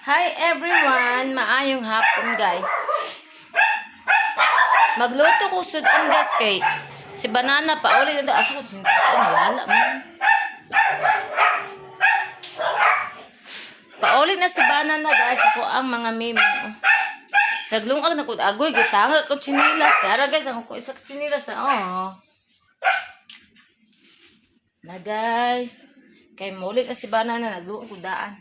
Hi everyone! Maayong hapon guys. Magluto ko sudan guys kay si Banana pa uli na daw. Asa ko wala man. Pauli na si Banana guys ko ang mga meme. Naglungag na ko agoy gitanga ko chinilas. Tara guys ako ko isa chinilas na guys. Kay maulit na si Banana naglungag ko daan.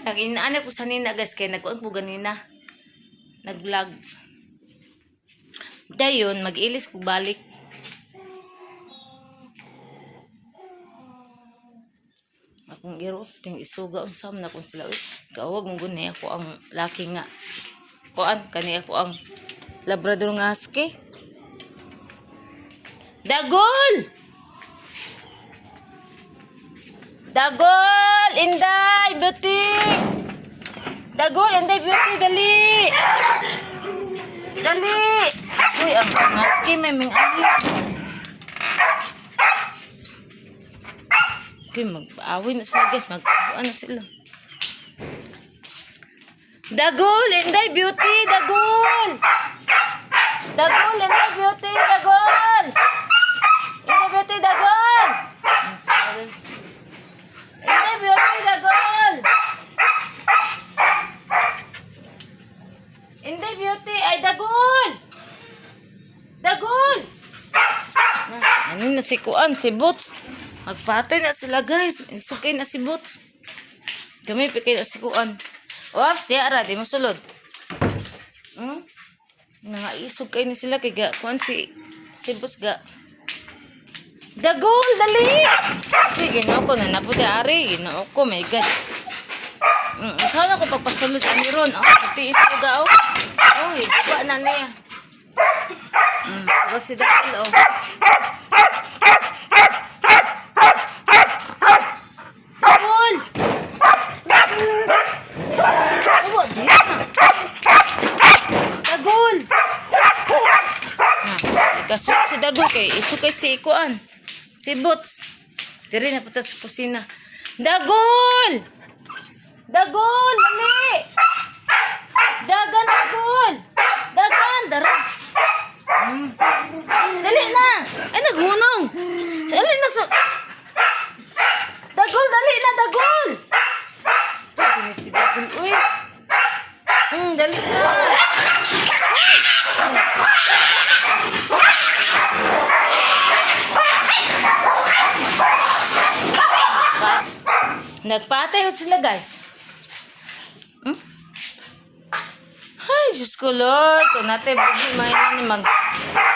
Nag-inaan ko sanina guys kaya nagkuhan po ganina nag-vlog dayon mag-ilis ko balik akong iro ting isuga unsam na kung sila kawag mo gunay ako ang laki nga kuan kani ako ang labrador nga husky dagol Inday beauty Dagol Inday beauty dali uy ang husky may ming ali okay mag-awin na sila guys mag-awin na sila Dagol Inday beauty Dagol Inday beauty Dagol Inday beauty Dagol Inday beauty Dagol Inday beauty ay Dagol ano na si Kuan si Boots magpatay na sila guys isukay na si Boots kami pikay na si Kuan waps di ara di mo sulod isukay na sila kay Kuan si Boots ga Dagol dali sige ginaw ko na naputi ari ginaw ko my god sana ko pagpasulod ani ron pati ito ga iba na niya pero si Dagol Dagol di na Dagol ikasul si Dagol kay isukay si Kuan si Boots diri na puta sa kusina Dagol dali Dagol dara dali na ay naghunong dali na Dagol dali na Dagol si Dagol uy dali na nagpatay sila guys ay Diyos ko Lord kung natin bugi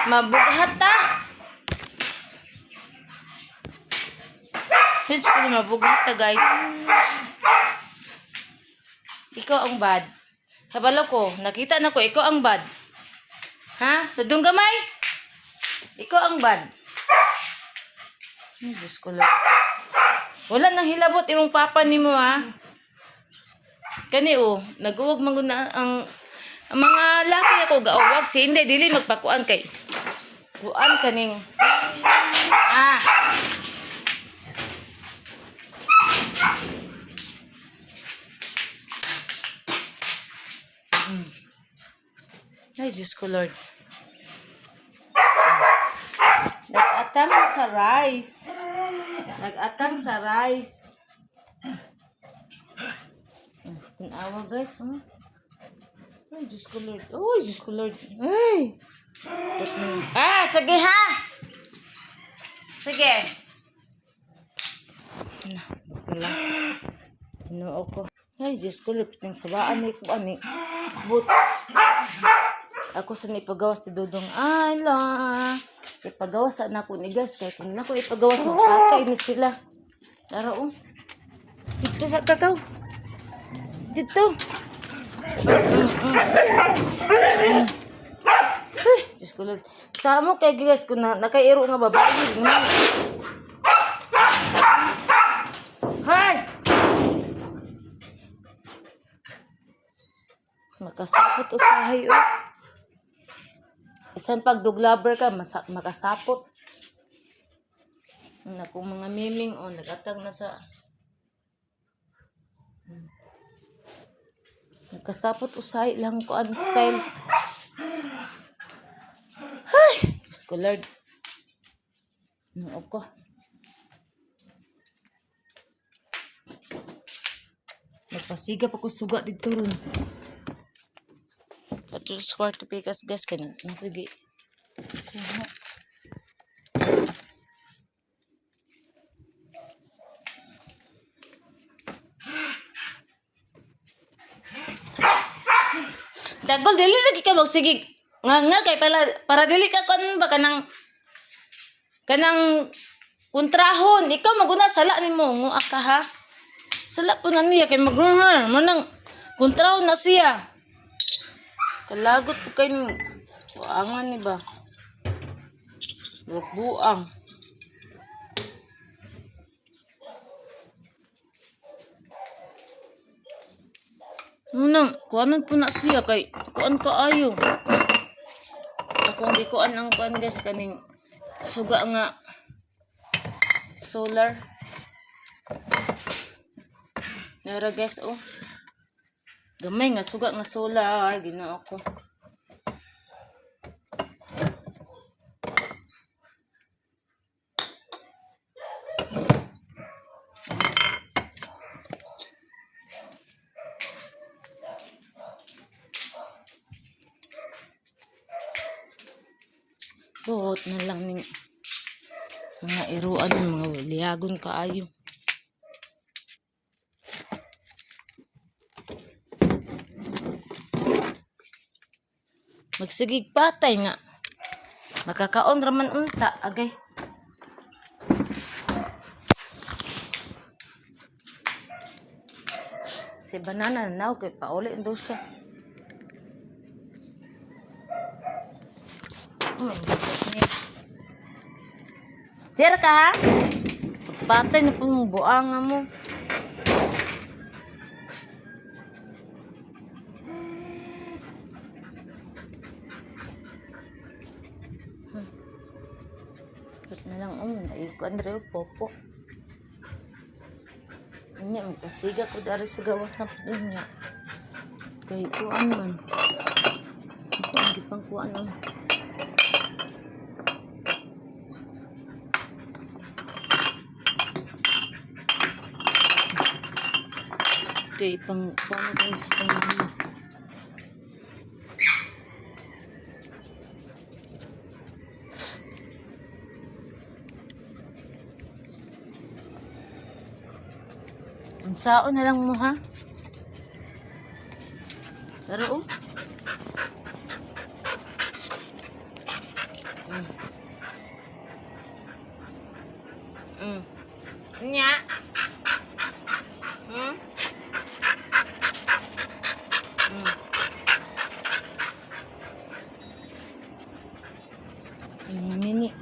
mabughat ta Diyos ko mabughat ta guys ikaw ang bad habalo ko nakita na ko ikaw ang bad ha tudong gamay ikaw ang bad ay Diyos ko Lord wala nang hilabot imong papa nimo ha. Kani nag-uwag man guna ang mga laki ako gaawag si hindi dili magpakuan kay. Kuan kaning Ay, Diyos ko Lord. Nag-atang sa rice. Tinawa guys. Ay, Diyos ko Lord. Ay! Sige ha! Sige. Wala. Ano ako? Ay, Diyos ko Lord. Pitang sabaan ni ko ani. Boots. Ako sa ipagawas si Dudong. Ay, la. Ipagawas na ako ni gas. Kaya kung ako ipagawas, magkakay ni sila. Tara, dito sa kakaw. Dito. Ay, Diyos ko Lord. Sama kay guys, kung nakairo nga babae. Hay! Makasapot usahay, Isang pagduglaber ka, makasapot. Kung mga miming, nagatang na sa Nagkasapot usay lang ko ang style. Ay, Diyos ko Lord. Ano ko? Nagpasigap ako suga dito ron. Pato sa kwarto pikas gas ka na. Napigi. Dagol, dili lagi ka magsigig. Nga kay para dili ka kon ba kanang kontrahon. Ikaw maguna sala nimo mo aka ha. Sala po na niya kay magruhan. Manang kontrahon na siya. Kalagot po kay ni buangan ni ba? Buang. Manang kuanan po na siya kay kuan kaayo. Ako hindi kuan ang kuan guys kaning suga nga solar. Nara guys oh. Gamay nga suga nga solar ginoo ko. Buhot na lang ning mga iruan mga liagon kaayo. Magsigig patay nga. Makakaon raman unta agay. Si banana na kay pauli ndo siya. Tira ka ha? Patay na po mong buanga mo. Kat na lang naikuan rin popo. Anya, magpasiga ko dari sa gawas na po niya. Kaya kuan man. Hindi pang kuan man. Okay, pang paano tayo sa pangalaman. Ang sao na lang mo ha. Pero oh. Nya. Mini.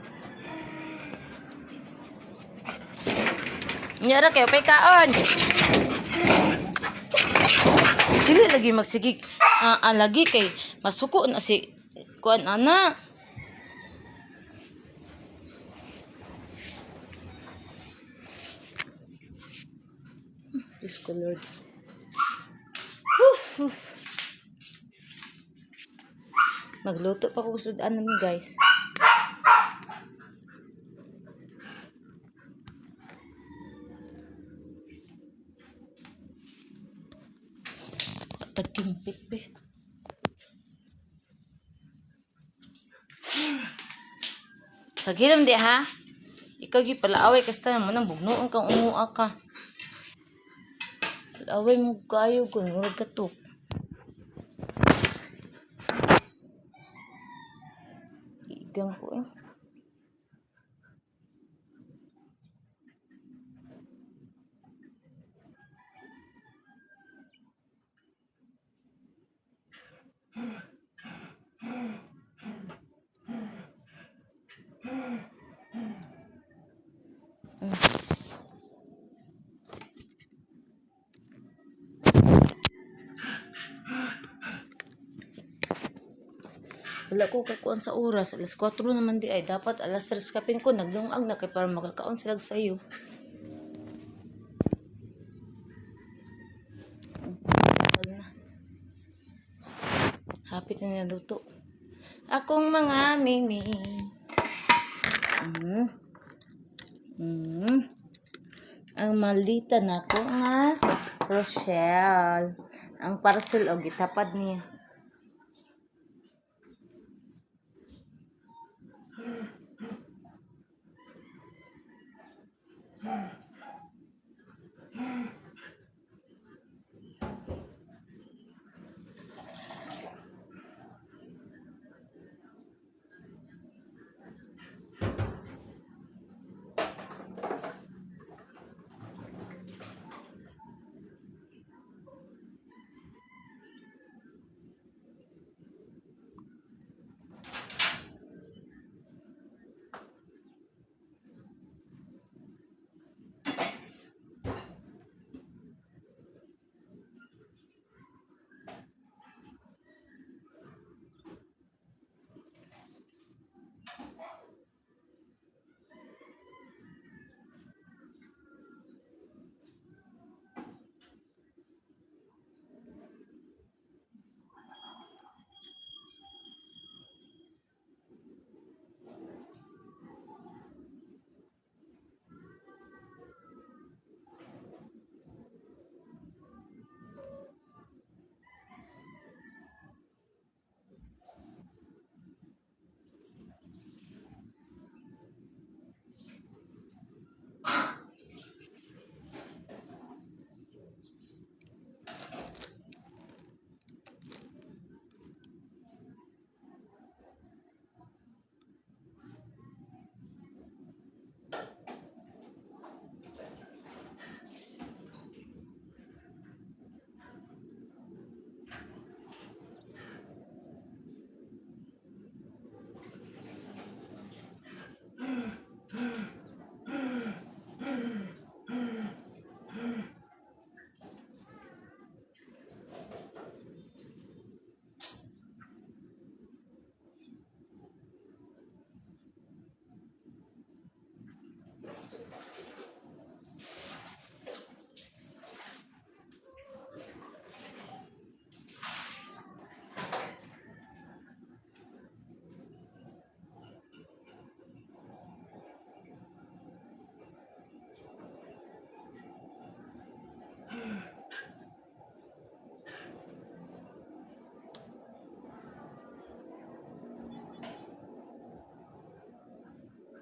Nyara kayo pay kaon. Dili lagi magsigig. Lagi kay masuko na si kuan ana. Diyos ko Lord. Magluto pa ko sudan namin guys. Tagkimpit be. Pagilam di ha. Ikaw gi palaaway kasta mo nang bugnoon kang umuha ka. Palaaway mo kayo kung murag katok. Igang ko eh. Wala ko kakuan sa oras. Alas 4 naman di ay. Dapat alas 3 kapin ko. Naglungag na kay para makakaon sila sa iyo. Kapit na naluto. Akong mga mimi. Ang malita na ko nga Rochelle. Ang parcel o gitapad niya.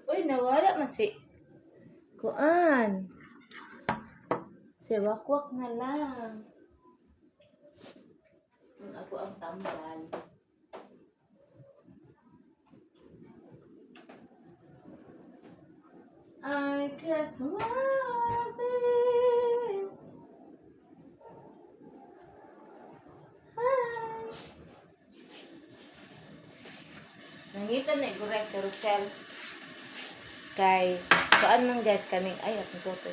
Uy, nawala man si Kuan. Si Wakwak na lang. Ako ang tambal. I just wanna be. Hi. Nangita na igurek si Rosel. Kay, kuan man guys kaming, ay, atong toto.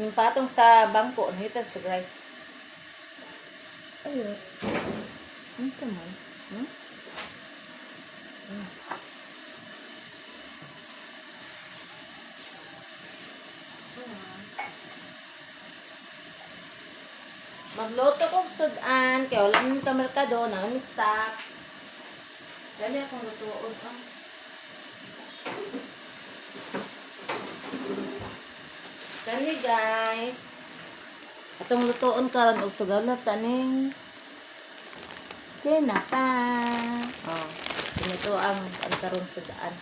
Yung patong sa bangko, nangita si guys. Ay, ano ka man? Magluto ko sudan, kaya wala nang kamerkado, nang-stock. Dali akong lutuon. Dali guys. Atong lutuon karon og sugalat taning kinaka. Oh, ito ang karon sudan.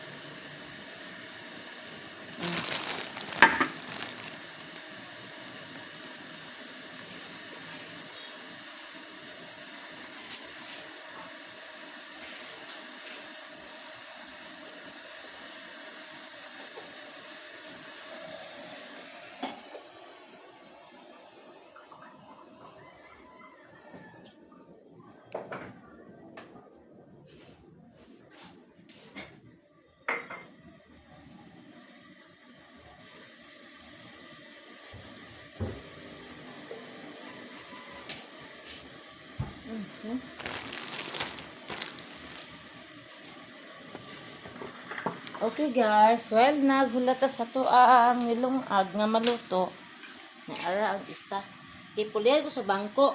Okay guys, well naghulata sa to ang nilungag nga maluto. Naara ang isa. Ipulihan ko sa bangko.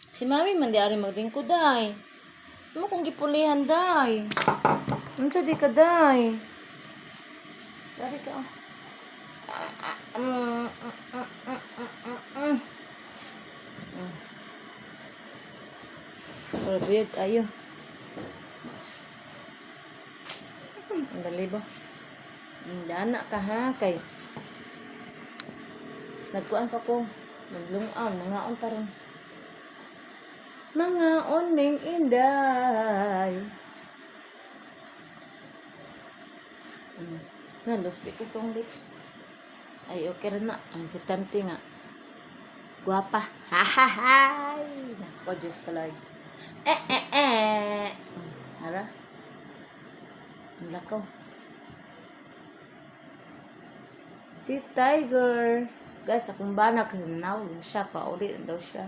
Si mami man di ari magdingko day. Mo kung gipulihan day. Unsa di ka day? Dari ka. Pero buyod ayo. Ang dali ba? Dana ka ha kay nagkuan pa ko. Naglungaw, nangaon pa ron. Mga onmeng inday. Naluspit itong lips. Ay, okay rin na. Ang kitante nga. Guwapa. Ha-ha-hay! Naku, Diyos ka lang. Hala? Ang lakaw. Si Tiger. Guys, akong banak. Nanawag siya. Pauli daw siya.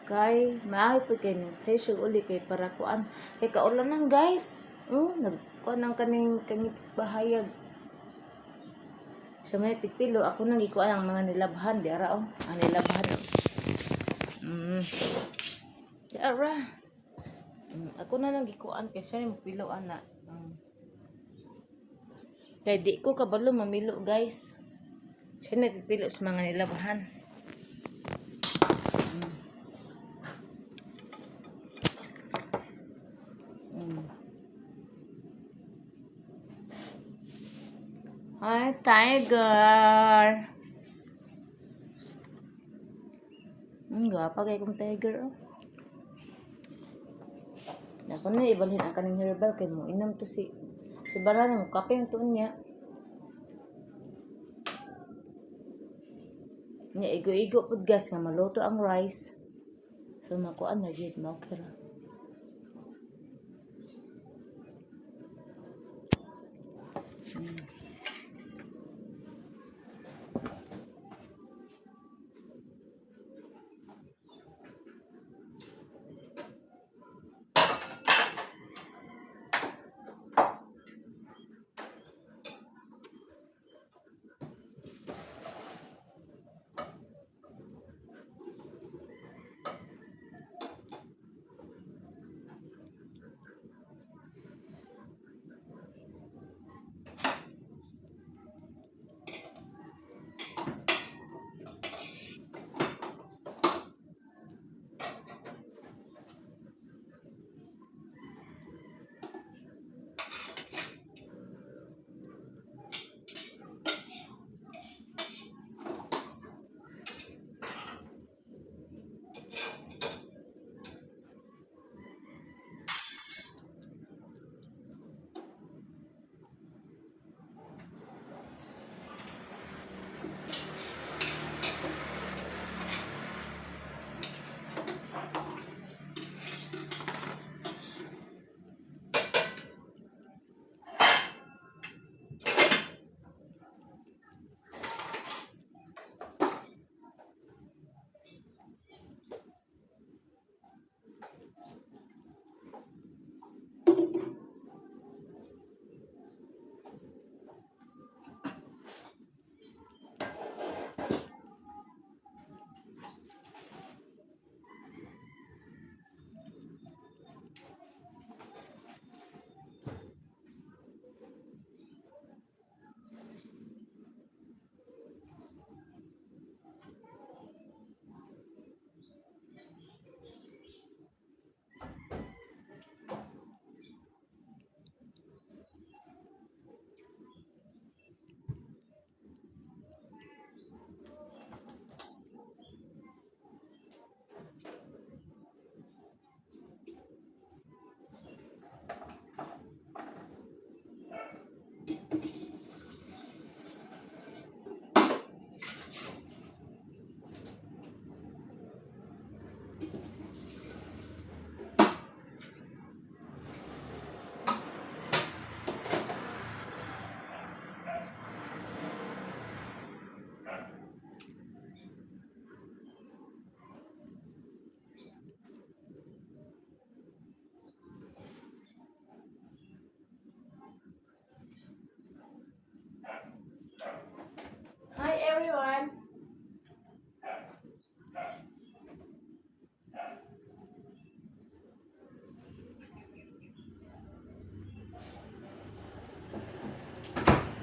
Kay, maahay po kayo ng session uli kay para kuan. Kay kaulan lang, guys. Nagkuan ng kaning bahayag. Sa may pipilo, ako nang ikuan ang mga nilabhan. Di ara, ang nilabhan. Di ara. Ako na lang ikuan kay siya yung pilo, ana. Kaya di ko kabalo mamilo, guys. Siya na pipilo sa mga nilabhan. Hi, Tiger. Gwapa kay kong Tiger, oh. Ako na ibalhin ang kaning herbal kay mo inam to si Barang mo kape yung tuon niya. Nya igo-igo pud gas nga maluto ang rice. So makuan na gid mo kira.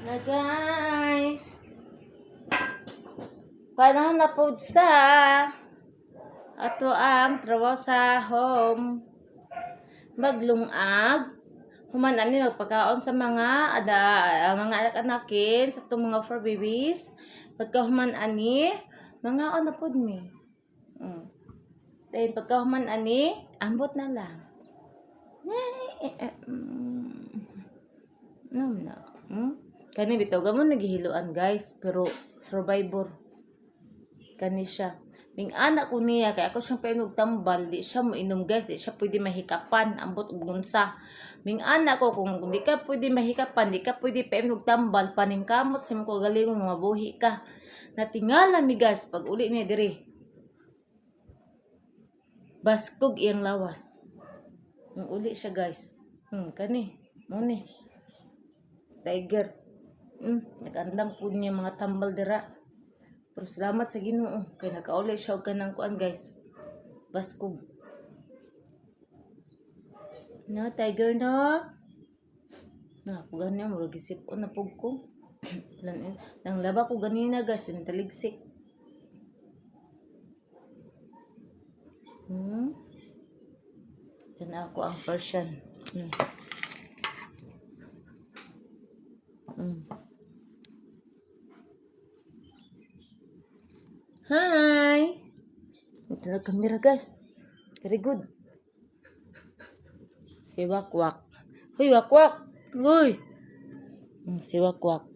Na guys. Panahon na po sa ato ang trabaho sa home. Maglungag. Human ani magpakaon sa mga mga anak-anakin sa itong mga fur babies. Pagka human ani, mga na pod mi. Dahil pagka human ani, ambot na lang. No. Kani bitaw gamon naghihiluan guys, pero survivor. Kani siya. Ming anak ko niya kay ako siyang painog tambal, di siya mo inom guys, di siya pwede mahikapan, ambot ug gunsa. Ming anak ko kung di ka pwede mahikapan, di ka pwede painog tambal, paningkamot sa ko galingon nga mabuhi ka. Natingala mi guys pag uli niya diri. Baskog iyang lawas. Uli siya guys. Kani. Muni. Tiger. Nagandam po niya mga tambal dira. Pero salamat sa Ginoo kay nakauli siya og kanang kuan guys. Baskog. Na tiger na. Na ko ganyan mo gisip ko na pug ko. Nang laba ko ganina guys, taligsik. Diyan ako ang Persian. Hi! Ito na kamera guys. Very good. Si Wakwak. Huy, Wakwak! Huy! Si Wakwak.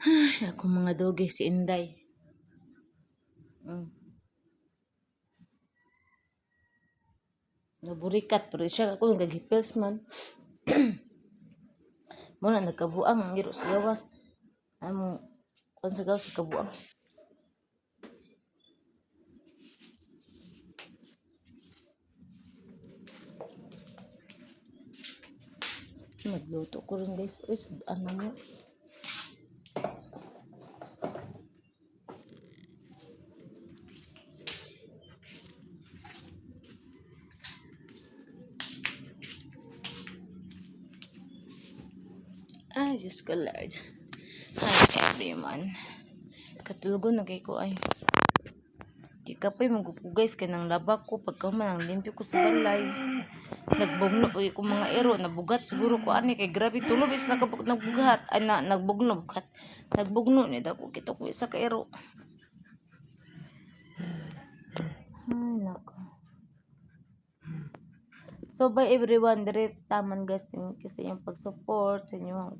Ay, ako mga doge si Inday. Naburikat, pero siya ako nagagipils man. Muna nagkabuang ang iro sa gawas. Amo kon sa gawas kabuang. Magluto ko rin guys. Uy, ano mo? Ay, Diyos ko Lord. Hi everyone. Katulugon na kay ko ay. Di ka pa'y magupugay kay nang labak ko pagka man ang limpyo ko sa balay. Nagbugno po ko mga ero. Nabugat siguro ko ani kay grabe tulob is nagbugat. Ay nagbugno bugat. Nagbugno ni dako kita ko isa ka ero. Ay nako. So by everyone, dire taman guys kasi yung pag-support sa inyo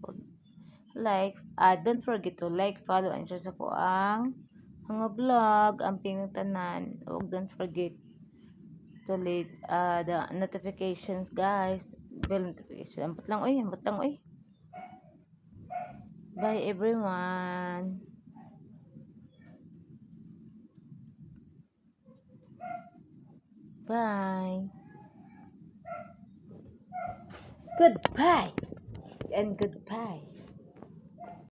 like, don't forget to like, follow, and share sa ko ang mga vlog, ang pinagtanan. Huwag don't forget to leave the notifications guys. Bell notification. Ambot lang oy. Bye everyone. Bye. Goodbye and goodbye.